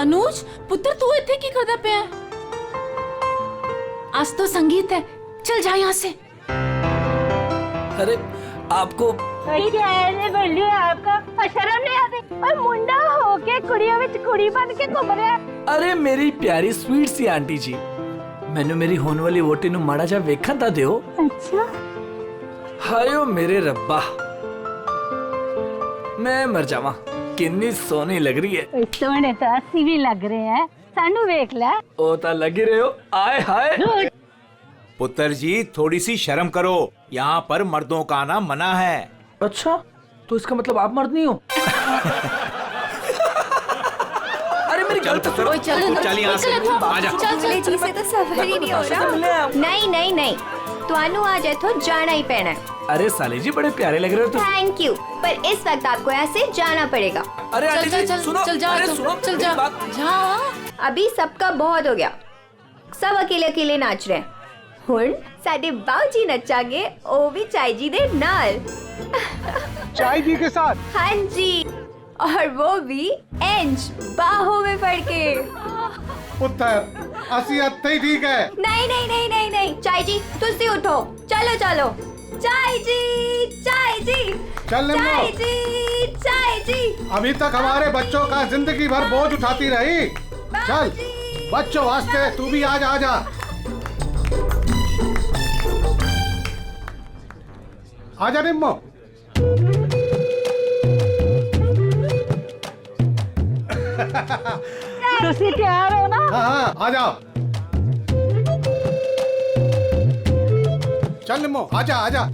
अनुज पुत्र तू इतने की करदा पे है? आज तो संगीत है, चल जा यहाँ से। अरे आपको क्या है बल्लू आपका शर्म नहीं आती? और मुंडा होके कुड़ियों में कुड़ी बन के घूम रहा है। अरे मेरी प्यारी स्वीट सी आंटी जी, मैंने मेरी होने वाली वोटी नु माड़ा जा वेखा ता दियो। अच्छा हायो मेरे रब्बा, मैं मर जावा, कितनी सोनी लग रही है। सोने तो अस्सी भी लग रहे हैं, सानू वेख ले। ओ ता लगी रहे हो, आए हाय। पुत्र जी थोड़ी सी शर्म करो, यहाँ पर मर्दों का आना मना है। अच्छा, तो इसका मतलब आप मर्द नहीं हो? अरे मेरी गलती सुनो। चल यहाँ से, आजा। चले जी से तो सफर ही नहीं हो रहा। नहीं नहीं नहीं, तुहानू आज इथों जाना ही पैना है। अरे साले जी बड़े प्यारे लग रहे हो तुम। थैंक यू, पर इस वक्त आपको यहाँ से जाना पड़ेगा। अरे चल आंटी चल जी चल सुनो, चल जा, अरे सुनो, चल मेरी जा बात। जा। अभी सबका बहुत हो गया, सब अकेले अकेले नाच रहे हैं। हुण साडे बाऊजी नचागे, ओ भी चाय जी दे नाल। चाय जी के साथ? हाँ जी, और वो भी इंच बाहों में पड़ के। पुत्र असी अत्ते ही ठीक है। नहीं नहीं नहीं नहीं नहीं, चाय जी तुसी उठो, चलो चलो। चाय जी, चाय जी, चल निम्मो। चाय जी, चाय जी। अभी तक हमारे बच्चों का जिंदगी भर बोझ उठाती रही। चल बच्चों वास्ते तू भी आज आजा। आजा निम्मो। तुसी तैयार हो ना? हाँ हाँ आ जाओ। चल निम्मो आजा आजा।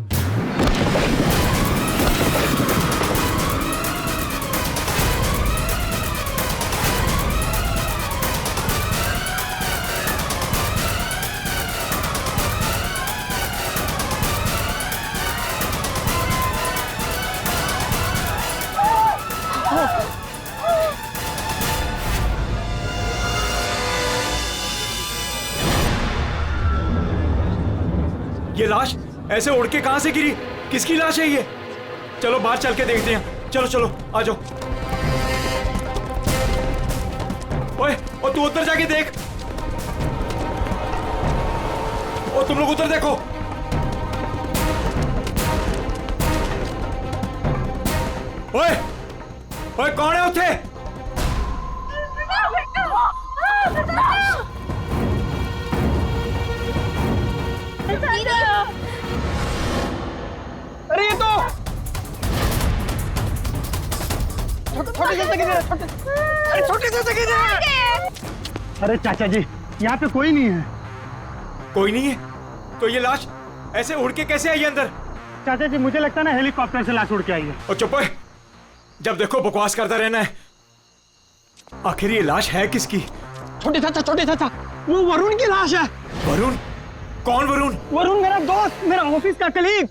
ये लाश ऐसे उड़ के कहां से गिरी? किसकी लाश है ये? चलो बाहर चल के देखते हैं। चलो चलो आ जाओ। ओए, और तू उधर जाके देख। और तुम लोग उधर देखो। ओए, ओए कौन है उठे? अरे ये तो छोटे से जगह है। अरे चाचा जी यहाँ पे कोई नहीं है। कोई नहीं है? तो ये लाश ऐसे उड़ के कैसे आई अंदर? चाचा जी मुझे लगता है ना हेलीकॉप्टर से लाश उड़ के आई है। और चुप है, जब देखो बकवास करता रहना है। आखिर ये लाश है किसकी? छोटे चाचा वो वरुण की लाश है। वरुण? कौन वरुण? वरुण मेरा दोस्त, मेरा ऑफिस का कलीग।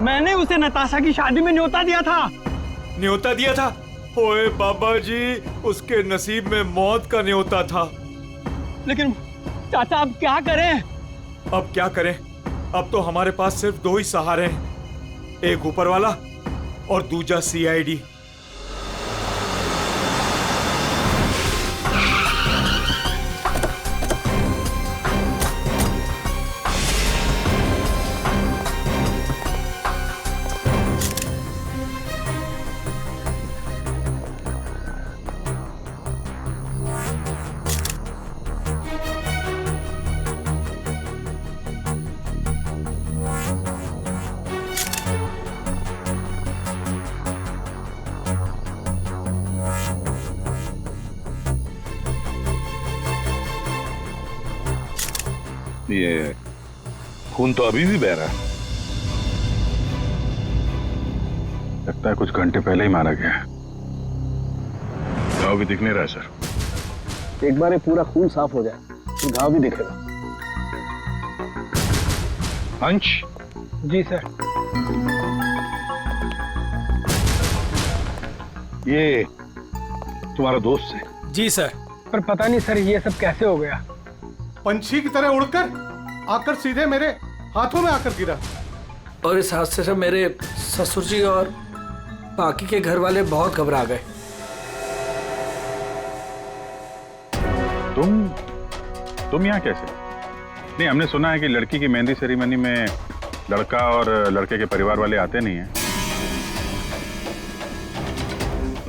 मैंने उसे नताशा की शादी में न्योता दिया था। न्योता दिया था? ओए बाबा जी, उसके नसीब में मौत का न्योता था। लेकिन चाचा अब क्या करें? अब क्या करें? अब तो हमारे पास सिर्फ दो ही सहारे हैं, एक ऊपर वाला और दूजा सीआईडी। ये खून तो अभी भी बह रहा है। लगता है कुछ घंटे पहले ही मारा गया है। घाव भी दिख नहीं रहा है सर। एक बार ये पूरा खून साफ हो जाए तो घाव भी दिखेगा। अंश? जी सर। ये तुम्हारा दोस्त है? जी सर। पर पता नहीं सर ये सब कैसे हो गया। पंछी की तरह उड़कर आकर सीधे मेरे हाथों में आकर गिरा। और इस हादसे से मेरे ससुर जी और बाकी के घर वाले बहुत घबरा गए। तुम यहाँ कैसे? नहीं, हमने सुना है कि लड़की की मेहंदी सेरेमनी में लड़का और लड़के के परिवार वाले आते नहीं हैं।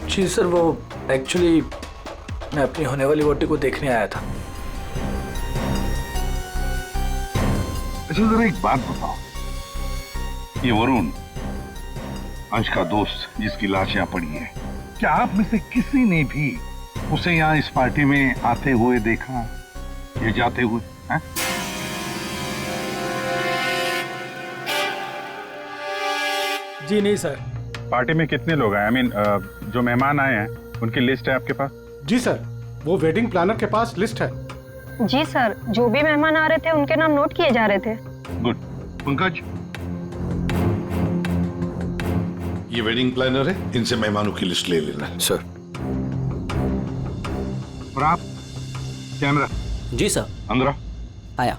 जी सर, वो एक्चुअली मैं अपनी होने वाली वोटी को देखने आया था। अच्छा जरा एक बात बताओ, ये वरुण अंश का दोस्त जिसकी लाश यहाँ पड़ी है, क्या आप में से किसी ने भी उसे यहाँ इस पार्टी में आते हुए देखा या जाते हुए? है? जी नहीं सर। पार्टी में कितने लोग आए? जो मेहमान आए हैं उनकी लिस्ट है आपके पास? जी सर, वो वेडिंग प्लानर के पास लिस्ट है। जी सर, जो भी मेहमान आ रहे थे उनके नाम नोट किए जा रहे थे। गुड। पंकज, ये वेडिंग प्लानर है, इनसे मेहमानों की लिस्ट ले लेना। सर। और आप कैमरा? जी सर। अंदर आया।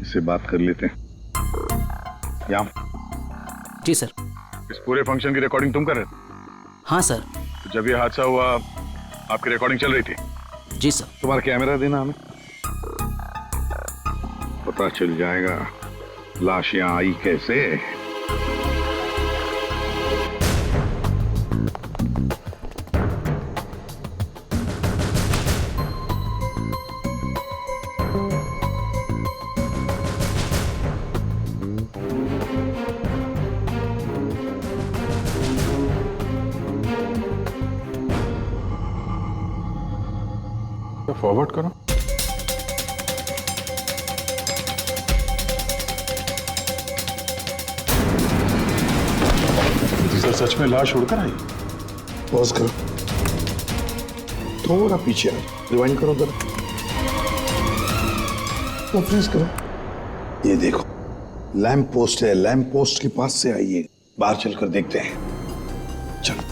इससे बात कर लेते हैं। यहाँ जी सर। इस पूरे फंक्शन की रिकॉर्डिंग तुम कर रहे थे? हाँ सर। तो जब ये हादसा हुआ आपकी रिकॉर्डिंग चल रही थी? जी सर। तुम्हारा कैमरा देना हमें, पता चल जाएगा लाश यहाँ आई कैसे। फॉरवर्ड करो। सर सच में लाश उड़कर आई? पॉज करो, थोड़ा पीछे आओ, रिवाइंड करो जरा, फ्रीज करो। ये देखो लैंप पोस्ट है, लैंप पोस्ट के पास से आइए, बाहर चलकर देखते हैं। चलो।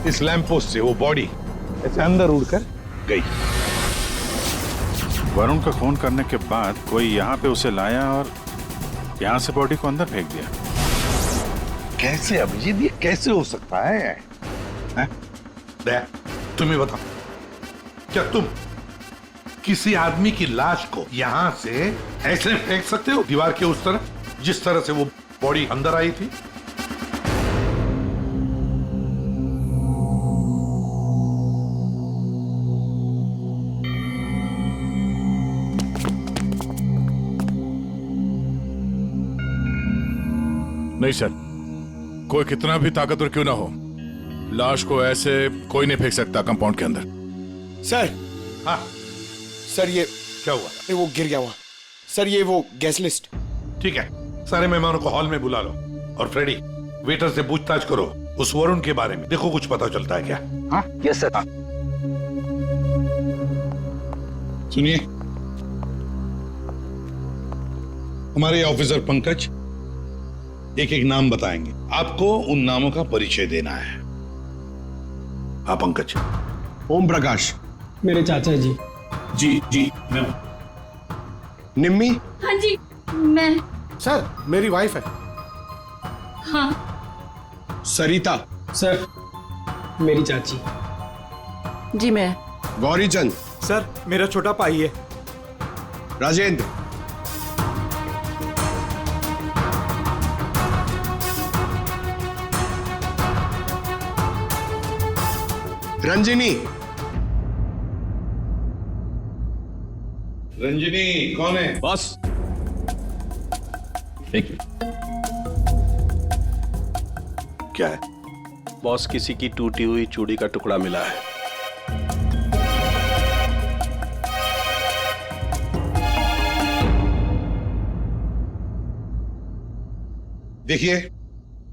इस लैंप पोस्ट से वो बॉडी ऐसे अंदर उड़कर गई। वरुण को फोन करने के बाद कोई यहाँ पे उसे लाया और यहाँ से बॉडी को अंदर फेंक दिया। कैसे अभिजीत, ये कैसे हो सकता है? तुम्हें बताओ, क्या तुम किसी आदमी की लाश को यहां से ऐसे फेंक सकते हो दीवार के उस तरफ, जिस तरह से वो बॉडी अंदर आई थी? नहीं सर, कोई कितना भी ताकतवर क्यों ना हो, लाश को ऐसे कोई नहीं फेंक सकता कंपाउंड के अंदर। सर। हाँ सर, ये क्या हुआ? वो गिर गया हुआ सर, ये वो गैस लिस्ट। ठीक है, सारे मेहमानों को हॉल में बुला लो और फ्रेडी वेटर से पूछताछ करो उस वरुण के बारे में, देखो कुछ पता चलता है क्या। हाँ यस सर। सुनिए, हमारे ऑफिसर पंकज एक एक नाम बताएंगे, आपको उन नामों का परिचय देना है। हाँ पंकज। ओम प्रकाश। मेरे चाचा जी। जी जी। निम्मी। हाँ जी, मैं। सर, मेरी वाइफ है। हाँ। सरिता। सर, मेरी चाची। जी मैं। गौरीचंद। सर, मेरा छोटा भाई है। राजेंद्र। रंजिनी। रंजिनी कौन है? बस। एक क्या है? बॉस, किसी की टूटी हुई चूड़ी का टुकड़ा मिला है। देखिए,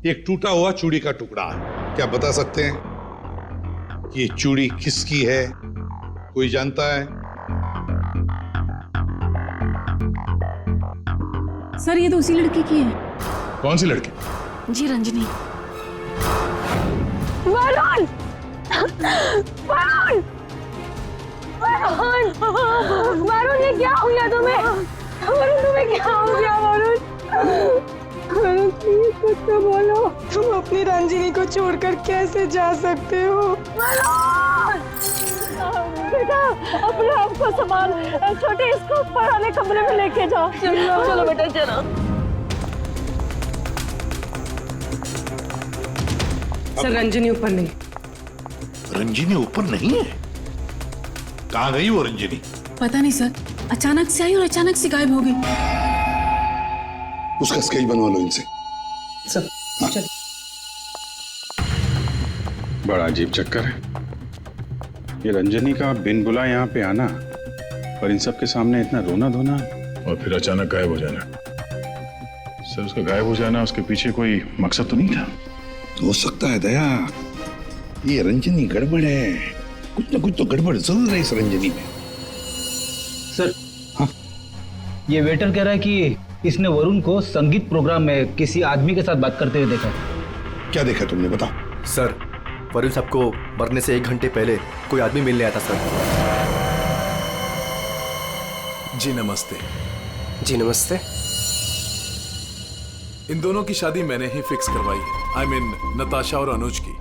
एक टूटा हुआ चूड़ी का टुकड़ा है। क्या बता सकते हैं ये चूड़ी किसकी है? कोई जानता है? सर ये तो उसी लड़की की है। कौन सी लड़की? जी रंजनी। वरुण! वरुण! वरुण! वरुण ये क्या हो गया तुम्हें? वरुण तुम्हें क्या हो गया वरुण? वरुण प्लीज कुछ तो बोलो। तुम अपनी रंजनी को छोड़कर कैसे जा सकते हो? वरुण! बेटा अपने आप को संभाल। छोटे इसको ऊपर वाले कमरे में लेके जाओ। चलो बेटा चलो। सर रंजनी ऊपर नहीं। रंजनी ऊपर नहीं है? कहाँ गई वो रंजनी? पता नहीं सर, अचानक से आई और अचानक से गायब हो गई। उसका स्केच बनवा लो इनसे। सर चल। बड़ा अजीब चक्कर है ये रंजनी का, बिन बुला यहाँ पे आना और इन सब के सामने इतना रोना धोना और फिर अचानक गायब हो जाना। सर उसका गायब हो जाना, उसके पीछे कोई मकसद तो नहीं था? हो सकता है दया, ये रंजनी गड़बड़ है, कुछ ना कुछ तो गड़बड़ जरूर है इस रंजनी में। सर हाँ, ये वेटर कह रहा है कि इसने वरुण को संगीत प्रोग्राम में किसी आदमी के साथ बात करते हुए देखा। क्या देखा तुमने, बताओ। सर वरुण साहब को मरने से 1 घंटे पहले कोई आदमी मिलने आया था सर। जी नमस्ते। जी नमस्ते। इन दोनों की शादी मैंने ही फिक्स करवाई है। आई मीन नताशा और अनुज की।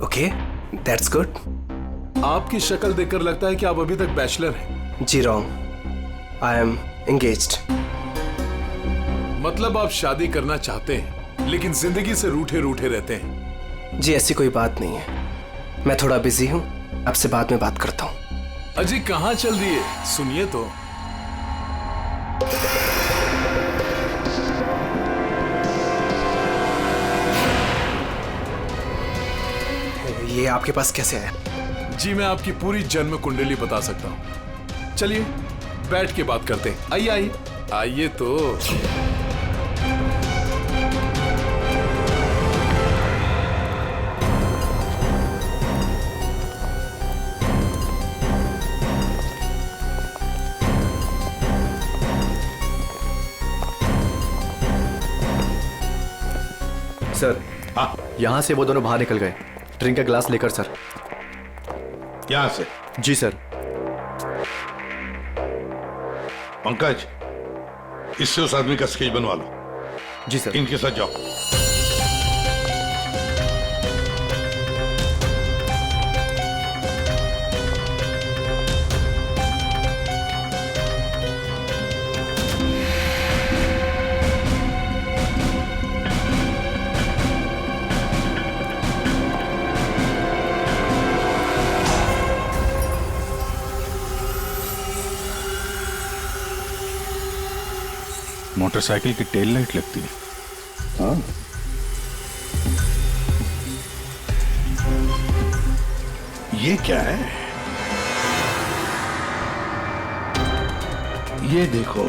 Okay that's good. आपकी शक्ल देखकर लगता है कि आप अभी तक बैचलर हैं। जी रॉन्ग, आई एम एंगेज्ड। मतलब आप शादी करना चाहते हैं लेकिन जिंदगी से रूठे रूठे रहते हैं। जी ऐसी कोई बात नहीं है, मैं थोड़ा बिजी हूँ, आपसे बाद में बात करता हूँ। अजी कहाँ चल रही है, सुनिए तो। ये आपके पास कैसे आया? जी मैं आपकी पूरी जन्म कुंडली बता सकता हूँ। चलिए बैठ के बात करते हैं। आइए आइए आइए तो। सर हाँ यहाँ से वो दोनों बाहर निकल गए, ड्रिंक का ग्लास लेकर सर। यहाँ से? जी सर। पंकज इससे उस आदमी का स्केच बनवा लो। जी सर। इनके साथ जाओ। मोटरसाइकिल की टेल लाइट लगती है। हाँ ये क्या है? ये देखो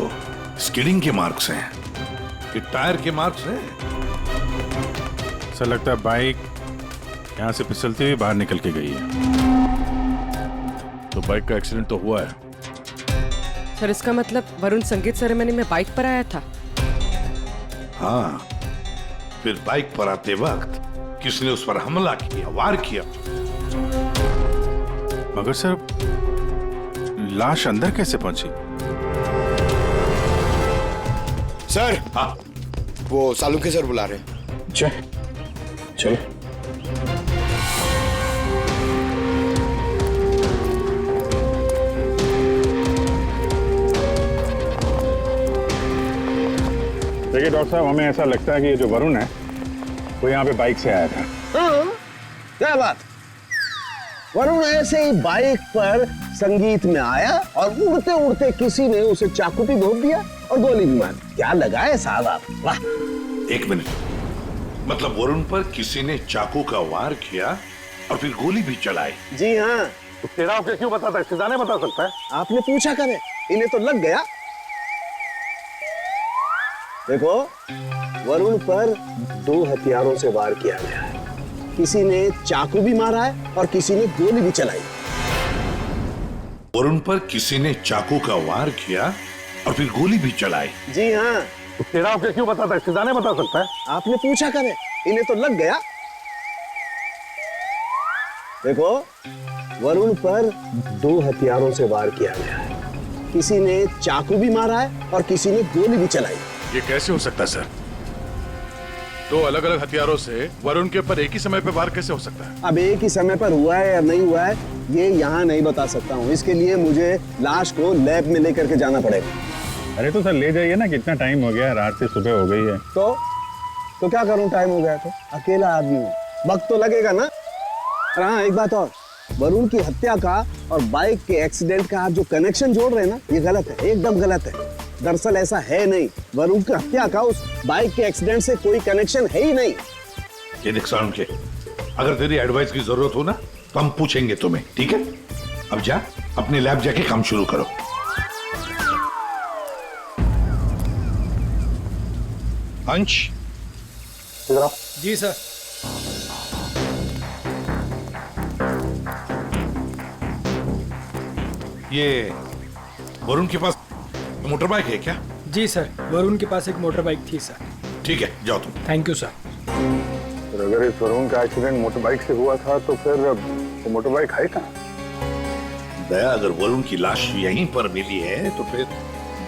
स्किडिंग के मार्क्स हैं, ये टायर के मार्क्स हैं। ऐसा लगता है बाइक यहाँ से फिसलती हुई बाहर निकल के गई है। तो बाइक का एक्सीडेंट तो हुआ है। सर इसका मतलब वरुण संगीत सेरेमनी में बाइक पर आया था। हाँ फिर बाइक पर आते वक्त किसने उस पर हमला किया, वार किया। मगर सर लाश अंदर कैसे पहुंची? सर। हाँ वो सालुंखे सर बुला रहे हैं। चलो। देखिए डॉक्टर साहब, हमें ऐसा लगता है कि ये जो वरुण है वो यहाँ पे बाइक से आया था। हाँ, क्या बात? वरुण ऐसे ही बाइक पर संगीत में आया और उड़ते उड़ते किसी ने उसे चाकू भी घोंप दिया और गोली भी मार दी। क्या लगा है साहब आप? वाह। 1 मिनट, मतलब वरुण पर किसी ने चाकू का वार किया और फिर गोली भी चलाई? जी हाँ। तेरा आपके क्यों बताता है? सिद्धाने बता सकता है। आपने पूछा करे, इन्हें तो लग गया। देखो वरुण पर 2 हथियारों से वार किया गया है। किसी ने चाकू भी मारा है और किसी ने गोली भी चलाई। वरुण पर किसी ने चाकू का वार किया और फिर गोली भी चलाई। जी हाँ। तेरा आपके क्यों बताता है? सिद्धाने बता सकता है। आपने पूछा करे, इन्हें तो लग गया। देखो, वरुण पर 2 हथियारों से वार किया गया है। किसी ने चाकू भी मारा है और किसी ने गोली भी चलाई। ये कैसे हो सकता है सर? 2 अलग-अलग हथियारों से वरुण के ऊपर एक ही समय पे वार कैसे हो सकता है? अब एक ही समय पर हुआ है या नहीं हुआ है, ये यहाँ नहीं बता सकता हूँ। इसके लिए मुझे लाश को लैब में लेकर के जाना पड़ेगा। अरे तो सर ले जाइए ना, कितना टाइम हो गया, रात से सुबह हो गई है। तो क्या करूं, टाइम हो गया तो? अकेला आदमी हूं, वक्त तो लगेगा ना। और हाँ, एक बात और, वरुण की हत्या का और बाइक के एक्सीडेंट का आप जो कनेक्शन जोड़ रहे हैं ना, ये गलत है, एकदम गलत है। दरअसल ऐसा है नहीं, वरुण की हत्या का उस बाइक के एक्सीडेंट से कोई कनेक्शन है ही नहीं। ये देख सारुण के, अगर तेरी एडवाइस की जरूरत हो ना तो हम पूछेंगे तुम्हें, ठीक है? अब जा, अपने लैब जाके काम शुरू करो। अंश, जी सर। ये वरुण के पास मोटर बाइक है क्या? जी सर, वरुण के पास एक मोटर बाइक थी सर। ठीक है, जाओ तुम। Thank you sir. अगर इस वरुण का एक्सीडेंट मोटर बाइक से हुआ था तो फिर वो मोटर बाइक है कहाँ? दया, अगर वरुण की लाश यहीं पर मिली है तो फिर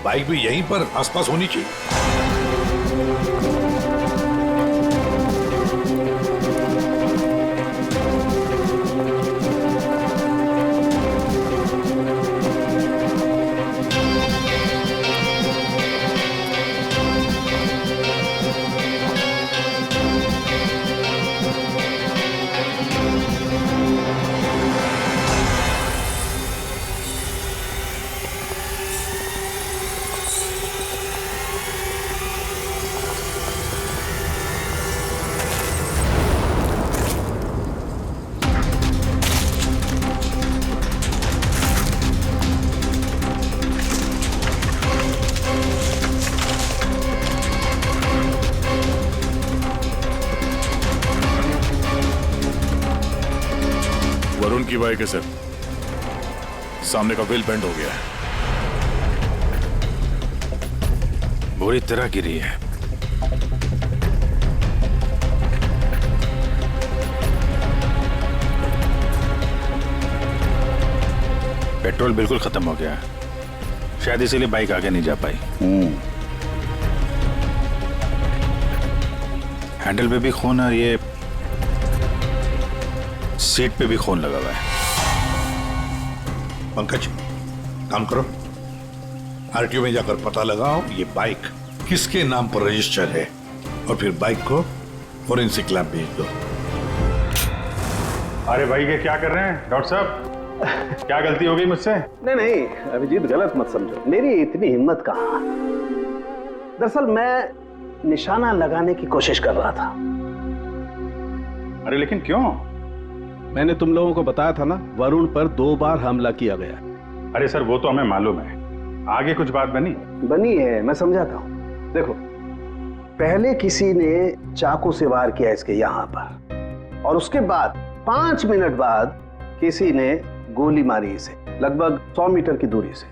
बाइक भी यहीं पर आसपास होनी चाहिए। वरुण की बाइक है सर, सामने का व्हील बेंड हो गया है, बुरी तरह गिरी है। पेट्रोल बिल्कुल खत्म हो गया है, शायद इसीलिए बाइक आगे नहीं जा पाई। हैंडल पे भी खून और ये सीट पे भी खून लगा हुआ है। पंकज, काम करो, आरटीओ में जाकर पता लगाओ ये बाइक किसके नाम पर रजिस्टर है और फिर बाइक को फोरेंसिक लैब भेज दो। अरे भाई ये क्या कर रहे हैं डॉक्टर साहब? क्या गलती हो गई मुझसे? नहीं नहीं अभिजीत, गलत मत समझो, मेरी इतनी हिम्मत कहाँ। दरअसल मैं निशाना लगाने की कोशिश कर रहा था। अरे लेकिन क्यों? मैंने तुम लोगों को बताया था ना, वरुण पर 2 बार हमला किया गया। अरे सर वो तो हमें मालूम है, आगे कुछ बात बनी है, मैं समझाता हूँ। देखो, पहले किसी ने चाकू से वार किया इसके यहाँ पर, और उसके बाद 5 मिनट बाद किसी ने गोली मारी इसे, लगभग 100 मीटर की दूरी से।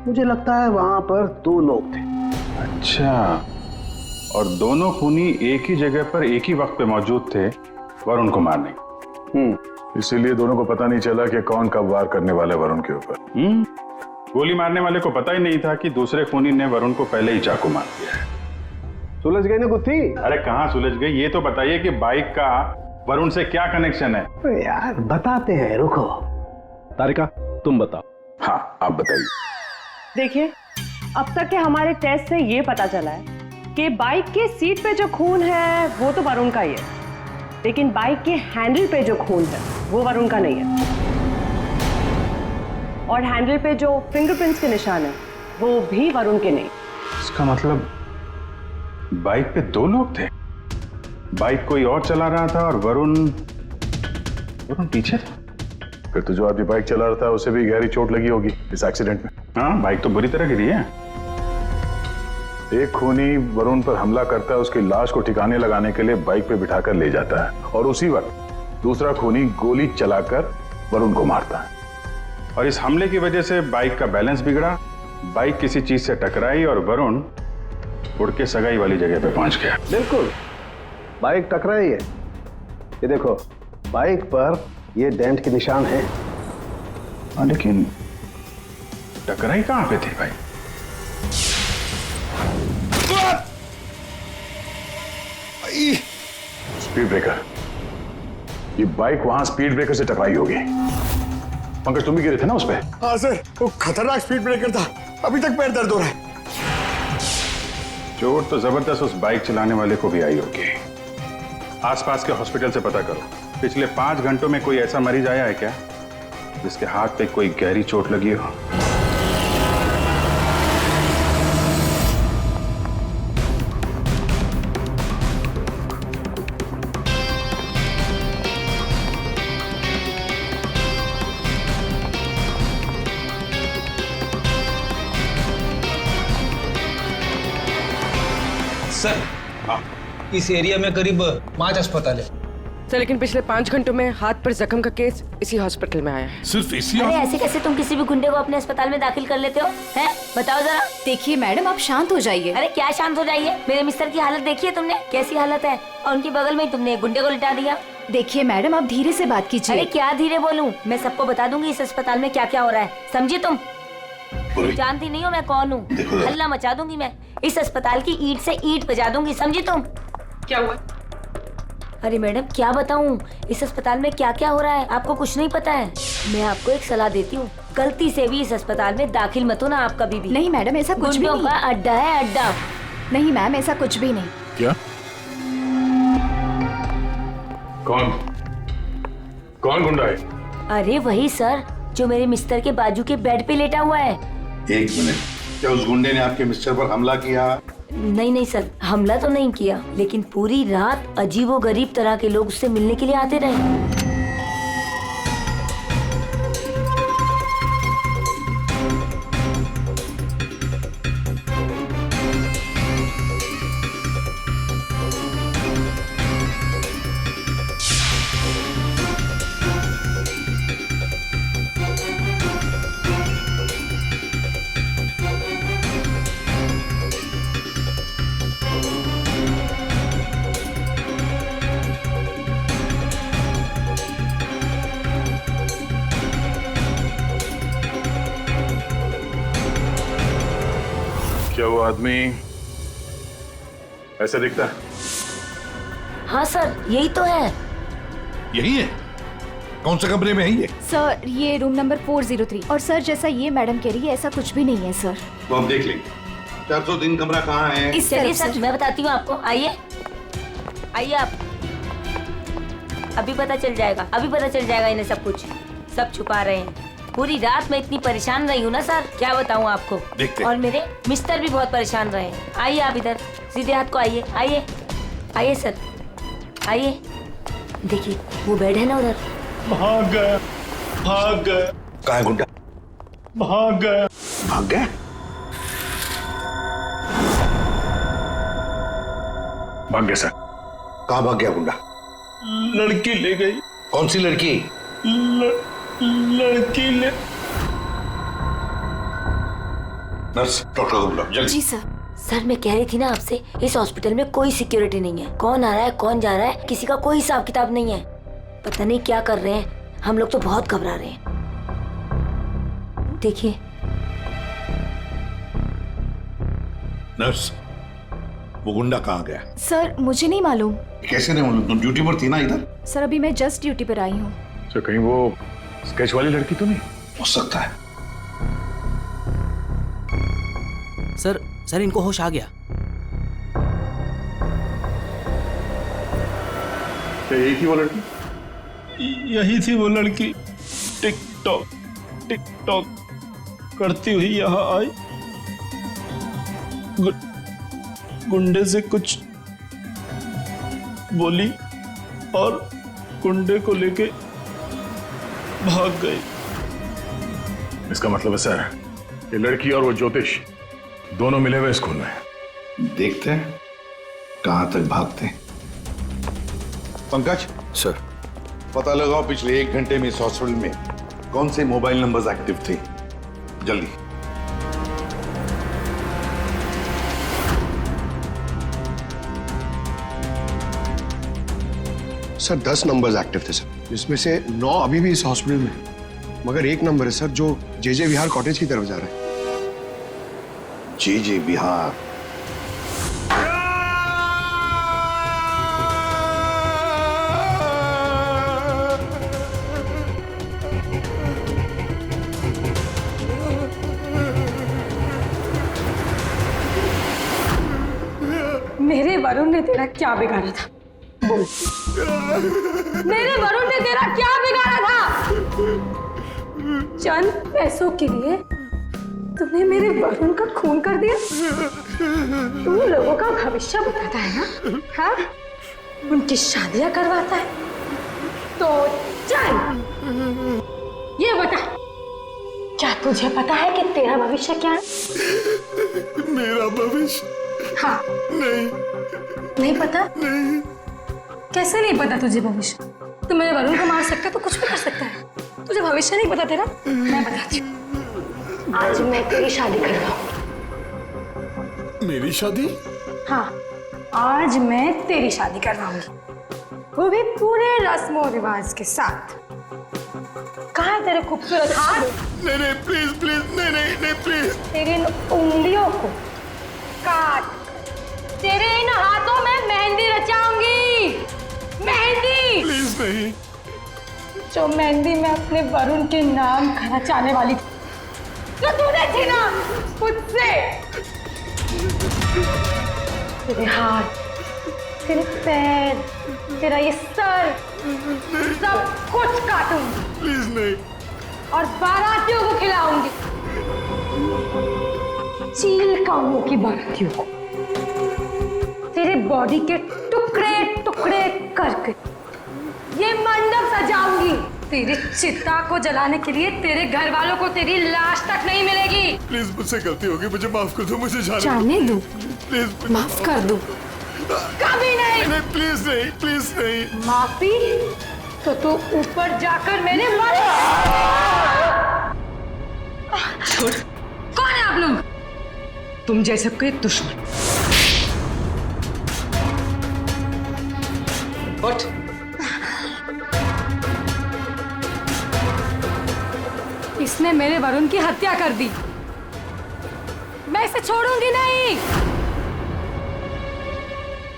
मुझे लगता है वहां पर 2 लोग थे। अच्छा, और दोनों खूनी एक ही जगह पर एक ही वक्त पे मौजूद थे वरुण को मारने। इसीलिए दोनों को पता नहीं चला कि कौन कब वार करने वाला है वरुण के ऊपर। गोली मारने वाले को पता ही नहीं था कि दूसरे खूनी ने वरुण को पहले ही चाकू मार दिया है। सुलझ गई ना गुत्थी? अरे कहाँ सुलझ गई, ये तो बताइए कि बाइक का वरुण से क्या कनेक्शन है? यार बताते हैं, रुको। तारिका तुम बताओ। हाँ आप बताइए। देखिए, अब तक के हमारे टेस्ट से ये पता चला है कि बाइक के सीट पे जो खून है वो तो वरुण का ही है, लेकिन बाइक के हैंडल पे जो खून है वो वरुण का नहीं है। और हैंडल पे जो फिंगरप्रिंट्स के निशान है वो भी वरुण के नहीं। इसका मतलब बाइक पे 2 लोग थे, बाइक कोई और चला रहा था और वरुण पीछे था। फिर तो जो आदमी बाइक चला रहा था उसे भी गहरी चोट लगी होगी इस एक्सीडेंट में। हाँ, बाइक तो बुरी तरह गिरी है। एक खूनी वरुण पर हमला करता है, उसकी लाश को ठिकाने लगाने के लिए बाइक पे बिठाकर ले जाता है, और उसी वक्त दूसरा खूनी गोली चलाकर वरुण को मारता है। और इस हमले की वजह से बाइक का बैलेंस बिगड़ा बाइक किसी चीज से टकराई और वरुण उड़ के सगाई वाली जगह पे पहुंच गया। बिल्कुल, बाइक टकराई है। ये देखो, बाइक पर ये डेंट के निशान हैं। लेकिन टकराई कहां पे थी भाई? Speed breaker. ये बाइक वहां स्पीड ब्रेकर से टकराई होगी। पंकज तुम भी गिरे थे ना उस पे? हाँ सर, वो खतरनाक स्पीड ब्रेकर था। अभी तक पैर दर्द हो रहा है। चोट तो जबरदस्त उस बाइक चलाने वाले को भी आई होगी। आसपास के हॉस्पिटल से पता करो, पिछले 5 घंटों में कोई ऐसा मरीज आया है क्या जिसके हाथ पे कोई गहरी चोट लगी हो? सर, इस एरिया में करीब 5 अस्पताल है सर, लेकिन पिछले 5 घंटों में हाथ पर जख्म का केस इसी हॉस्पिटल में आया है। सिर्फ इसी? अरे ऐसे कैसे तुम किसी भी गुंडे को अपने अस्पताल में दाखिल कर लेते हो? हैं? बताओ जरा। देखिए मैडम, आप शांत हो जाइए। अरे क्या शांत हो जाइए? मेरे मिस्टर की हालत देखी है तुमने? कैसी हालत है? और उनके बगल में तुमने एक गुंडे को लिटा दिया। देखिए मैडम, आप धीरे से बात कीजिए। अरे क्या धीरे बोलूं? मैं सबको बता दूंगी इस अस्पताल में क्या क्या हो रहा है, समझी तुम? जानती नहीं हो मैं कौन हूँ? हल्ला मचा दूंगी मैं। इस अस्पताल की ईंट से ईंट बजा दूंगी, समझी तुम? क्या हुआ? अरे मैडम क्या बताऊं, इस अस्पताल में क्या क्या हो रहा है आपको कुछ नहीं पता है। मैं आपको एक सलाह देती हूँ, गलती से भी इस अस्पताल में दाखिल मत हो ना आप कभी भी। नहीं मैडम, ऐसा कुछ भी नहीं। का अड्डा है, अड्डा। नहीं मैम, ऐसा कुछ भी नहीं। क्या? कौन गुंडा है? अरे वही सर, जो मेरे मिस्टर के बाजू के बेड पे लेटा हुआ है। 1 मिनट, क्या उस गुंडे ने आपके मिस्टर पर हमला किया? नहीं सर, हमला तो नहीं किया, लेकिन पूरी रात अजीबोगरीब तरह के लोग उससे मिलने के लिए आते रहे। क्या वो आदमी ऐसा दिखता है? हाँ सर, यही तो है। यही है? कौन से कमरे में है ये? सर, ये रूम नंबर 403। और सर, जैसा ये मैडम कह रही है, ऐसा कुछ भी नहीं है सर। तो हम देख लेंगे। 403 कमरा कहाँ है? इस चलिए सर, मैं बताती हूँ आपको। आइए आइए आप, अभी पता चल जाएगा, अभी पता चल जाएगा इन्हें सब कुछ। सब छुपा रहे हैं। पूरी रात मैं इतनी परेशान रही हूँ ना सर, क्या बताऊँ आपको। और मेरे मिस्टर भी बहुत परेशान रहे। आइए आप इधर, सीधे हाथ को आइए, आइए आइए सर, आइए। देखिए वो बेड है ना उधर। भाग गया, भाग गया। कहाँ है गुंडा? भाग गया। भाग गया? भाग गया सर। कहाँ भाग गया गुंडा? लड़की ले गई। कौन सी लड़की? लड़की ले। नर्स, डॉक्टर को बुलाओ जल्दी। जी सर। सर मैं कह रही थी ना आपसे, इस हॉस्पिटल में कोई सिक्योरिटी नहीं है। कौन आ रहा है कौन जा रहा है किसी का कोई हिसाब किताब नहीं है। पता नहीं क्या कर रहे हैं, हम लोग तो बहुत घबरा रहे हैं। देखिए। नर्स, वो गुंडा कहाँ गया? सर मुझे नहीं मालूम। कैसे नहीं मालूम? तुम ड्यूटी पर थी ना इधर? सर अभी मैं जस्ट ड्यूटी पर आई हूँ। तो कहीं वो स्केच वाली लड़की तो नहीं? हो सकता है। सर इनको होश आ गया। क्या यही थी वो लड़की? यही थी वो लड़की। टिकटॉक टिकटॉक करती हुई यहाँ आई। गुंडे से कुछ बोली और गुंडे को लेके भाग गई। इसका मतलब है सर, ये लड़की और वो ज्योतिष दोनों मिले हुए इस खून में। देखते हैं कहां तक भागते हैं। पंकज सर, पता लगाओ पिछले 1 घंटे में इस हॉस्पिटल में कौन से मोबाइल नंबर्स एक्टिव थे, जल्दी। सर 10 नंबर्स एक्टिव थे सर, जिसमें से 9 अभी भी इस हॉस्पिटल में है। मगर एक नंबर है सर जो जे विहार कॉटेज की तरफ जा रहा है। जे विहार? मेरे वरुण ने तेरा क्या बिगाड़ा था? बोल। मेरे वरुण ने तेरा क्या बिगाड़ा था? चंद पैसों के लिए तूने मेरे वरुण का खून कर दिया। तू लोगों का भविष्य बताता है ना? हाँ? उनकी शादियां करवाता है। तो चल ये बता, क्या तुझे पता है कि तेरा भविष्य क्या है? मेरा भविष्य? हाँ। नहीं पता? नहीं। कैसे नहीं पता तुझे भविष्य? तू मेरे वरुण को मार सकता है तो कुछ भी कर सकता है। तुझे भविष्य नहीं पता तेरा? मैं बताती हूँ। आज मैं तेरी शादी कर रहा हूँ। मेरी शादी? हाँ, आज मैं तेरी शादी करवाऊंगी, वो भी पूरे रस्मों रिवाज के साथ। कहाँ है तेरे खूबसूरत हाथ? नहीं नहीं प्लीज प्लीज, नहीं नहीं नहीं प्लीज। तेरी इन उंगलियों को काट, तेरे इन हाथों में मेहंदी रचाऊंगी। मेहंदी? प्लीज नहीं। जो मेहंदी मैं अपने वरुण के नाम का रचाने वाली थी, जो तूने छीना मुझसे। तेरे हाथ, तेरे पैर, तेरा ये सर, सब कुछ काटूंगी। प्लीज नहीं। और बारातियों को खिलाऊंगी, चील कामों की बारातियों को। तेरे बॉडी के टुकड़े टुकड़े करके ये मंडप सजाऊंगी। तेरी चिता को जलाने के लिए तेरे घर वालों को तेरी लाश तक नहीं मिलेगी। प्लीज मुझसे गलती होगी, मुझे माफ कर दो, मुझे जाने दो। प्लीज माफ कर दो। कभी नहीं। नहीं प्लीज नहीं, प्लीज नहीं। माफी तो तू ऊपर जाकर मेरे मारे। छोड़। कौन है आप लोग? तुम जैसे कोई दुश्मन। उठ। इसने मेरे वरुण की हत्या कर दी, मैं इसे छोड़ूंगी नहीं।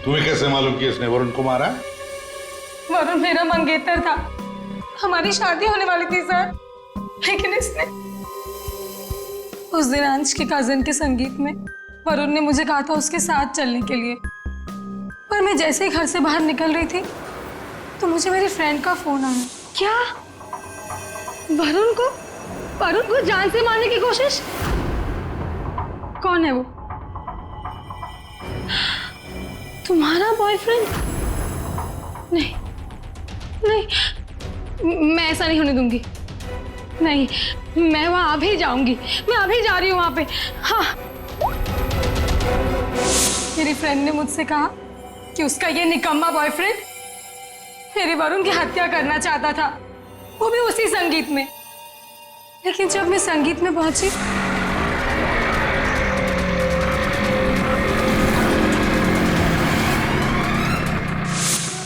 तुम्हें कैसे मालूम कि इसने वरुण को मारा? वरुण मेरा मंगेतर था, हमारी शादी होने वाली थी सर, लेकिन इसने उस दिन अंश के कजन के संगीत में वरुण ने मुझे कहा था उसके साथ चलने के लिए, पर मैं जैसे ही घर से बाहर निकल रही थी तो मुझे मेरी फ्रेंड का फोन आया। क्या? वरुण को जान से मारने की कोशिश? कौन है वो? तुम्हारा बॉयफ्रेंड? नहीं नहीं, मैं ऐसा नहीं होने दूंगी। नहीं, मैं वहां अभी जाऊंगी, मैं अभी जा रही हूँ वहां पे। हाँ, मेरी फ्रेंड ने मुझसे कहा कि उसका ये निकम्मा बॉयफ्रेंड मेरे वरुण की हत्या करना चाहता था, वो भी उसी संगीत में। लेकिन जब मैं संगीत में पहुंची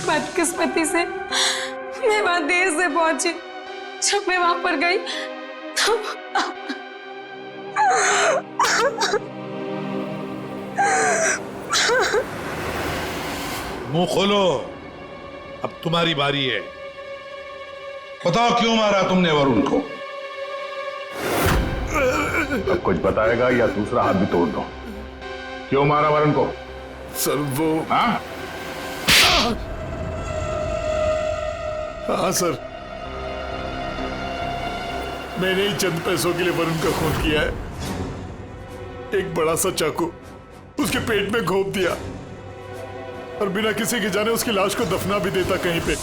बदकिस्मती से मैं वहां देर से पहुंची। जब मैं वहां पर गई तो मुंह खोलो, अब तुम्हारी बारी है। बताओ क्यों मारा तुमने वरुण को? अब कुछ बताएगा या दूसरा हाथ भी तोड़ दो। क्यों मारा वरुण को? सर वो। हाँ हाँ सर, मैंने ही चंद पैसों के लिए वरुण का खून किया है। एक बड़ा सा चाकू उसके पेट में घोंप दिया और बिना किसी के जाने उसकी लाश को दफना भी देता कहीं पे।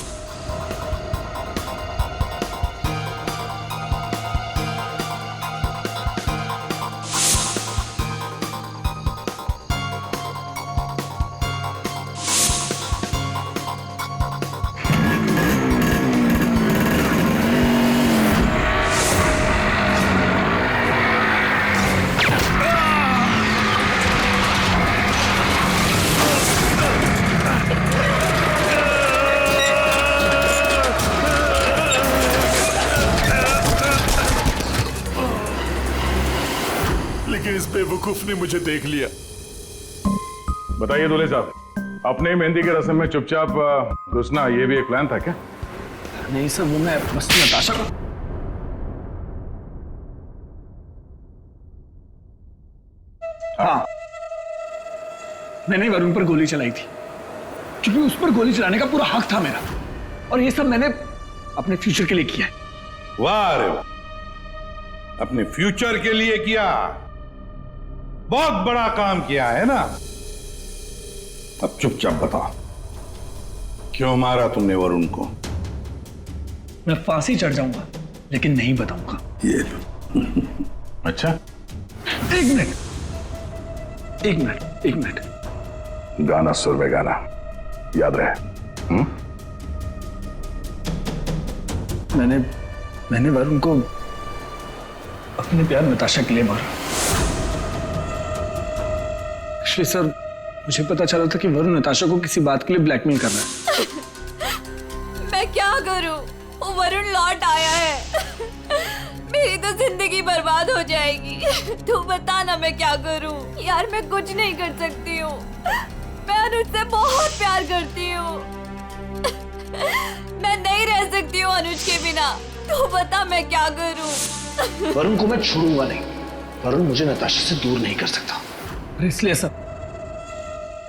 बेवकूफ ने मुझे देख लिया। बताइए दूल्हे साहब, अपने मेहंदी के रस्म में चुपचाप घुसना ये भी एक प्लान था क्या? नहीं सर, वो मैं बस नताशा को। हाँ, मैंने वरुण पर गोली चलाई थी क्योंकि उस पर गोली चलाने का पूरा हक था मेरा, और ये सब मैंने अपने फ्यूचर के लिए किया है। वाह रे वाह, अपने फ्यूचर के लिए किया, बहुत बड़ा काम किया है ना। अब चुपचाप बताओ, क्यों मारा तुमने वरुण को? मैं फांसी चढ़ जाऊंगा लेकिन नहीं बताऊंगा। ये अच्छा, एक मिनट। गाना सुर में गाना याद रहे। मैंने वरुण को अपने प्यार नताशा के लिए मारा। एक्चुअली सर, मुझे पता चला था कि वरुण नताशा को किसी बात के लिए ब्लैकमेल कर रहा है। मैं क्या करूं? वो वरुण लौट आया है। मेरी तो जिंदगी बर्बाद हो जाएगी। तू बता ना, मैं क्या करूं? यार मैं कुछ नहीं कर सकती हूँ। मैं अनुज से बहुत प्यार करती हूँ। मैं नहीं रह सकती हूँ अनुज के बिना। तू बता मैं क्या करूं? वरुण को मैं छोड़ूंगा नहीं। वरुण मुझे नताशा से दूर नहीं कर सकता, और इसलिए सब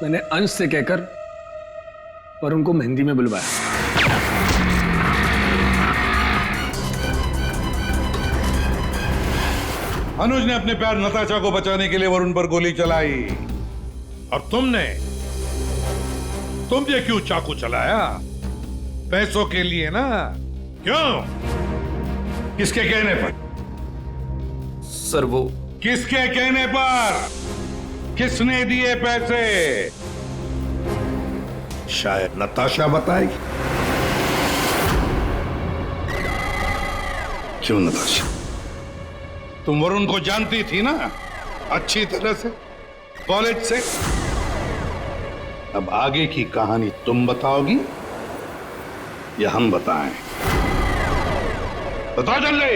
मैंने अंश से कहकर वरुण को मेहंदी में बुलवाया। अनुज ने अपने प्यार नताशा को बचाने के लिए वरुण पर गोली चलाई, और तुम ये क्यों चाकू चलाया? पैसों के लिए ना? क्यों? किसके कहने पर? सर वो किसके कहने पर? किसने दिए पैसे? शायद नताशा बताएगी। क्यों नताशा, तुम वरुण को जानती थी ना अच्छी तरह से, कॉलेज से। अब आगे की कहानी तुम बताओगी या हम बताएं? बताओ जल्दी।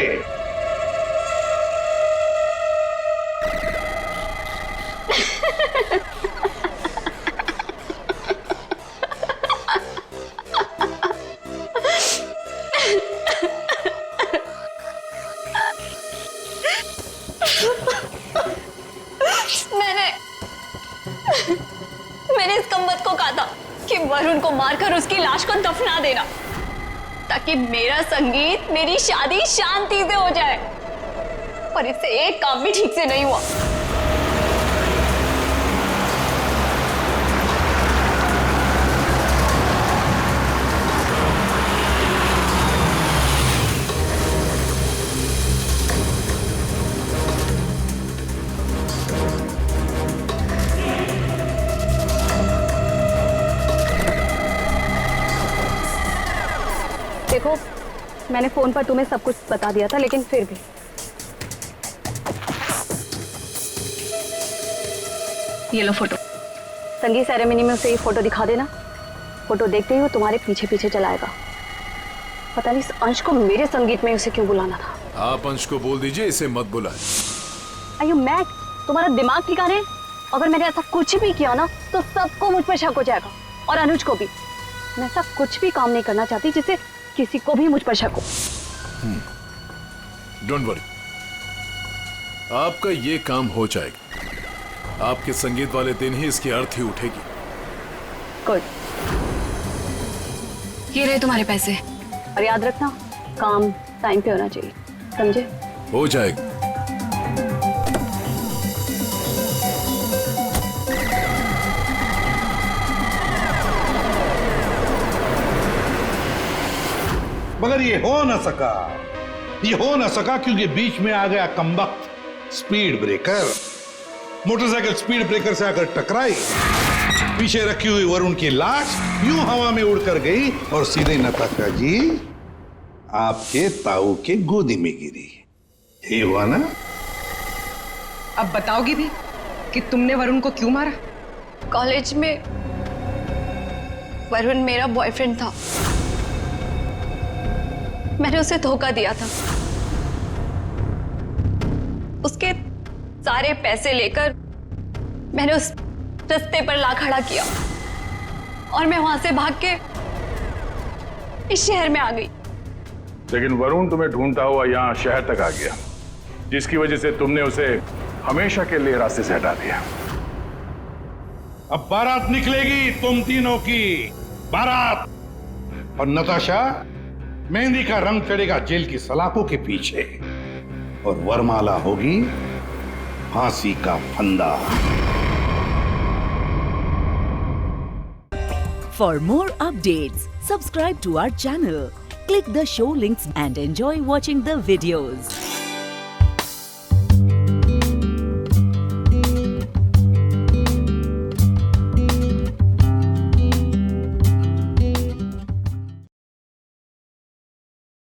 मैंने इस कमबख्त को कहा था कि वरुण को मारकर उसकी लाश को दफना देना, ताकि मेरा संगीत, मेरी शादी शांति से हो जाए। पर इससे एक काम भी ठीक से नहीं हुआ। देखो, मैंने फोन पर तुम्हें सब कुछ बता दिया था, लेकिन फिर भी ये लो फोटो। संगीत सेरेमनी में उसे ये फोटो दिखा देना। फोटो देखते ही वो तुम्हारे पीछे पीछे चलाएगा। पता नहीं इस अंश को मेरे संगीत में उसे क्यों बुलाना था। आप अंश को बोल दीजिए इसे मत बुलाए। अयो मैक, तुम्हारा दिमाग ठिकाने? अगर मैंने ऐसा कुछ भी किया ना तो सबको मुझ पर शक हो जाएगा, और अनुज को भी। मैं ऐसा कुछ भी काम नहीं करना चाहती जिससे किसी को भी मुझ पर शक हो। डोंट वरी, आपका ये काम हो जाएगा। आपके संगीत वाले दिन ही इसकी अर्थी उठेगी। गुड। ये रहे तुम्हारे पैसे। और याद रखना, काम टाइम पे होना चाहिए, समझे? हो जाएगा। मगर ये हो न सका क्योंकि बीच में आ गया कमबख्त speed breaker. Motorcycle speed breaker से आकर टकराई, पीछे रखी हुई वरुण की लाश यूं हवा में उड़कर गई और सीधे नताशा जी आपके ताऊ के गोदी में गिरी। यही हुआ ना? अब बताओगी भी कि तुमने वरुण को क्यों मारा? कॉलेज में वरुण मेरा बॉयफ्रेंड था। मैंने उसे धोखा दिया था। उसके सारे पैसे लेकर मैंने उस रास्ते पर ला खड़ा किया और मैं वहां से भाग के इस शहर में आ गई। लेकिन वरुण तुम्हें ढूंढता हुआ यहाँ शहर तक आ गया, जिसकी वजह से तुमने उसे हमेशा के लिए रास्ते से हटा दिया। अब बारात निकलेगी तुम तीनों की बारात, और नताशा मेहंदी का रंग चढ़ेगा जेल की सलाखों के पीछे, और वरमाला होगी फांसी का फंदा। For more updates, subscribe to our channel, click the show links and enjoy watching the videos.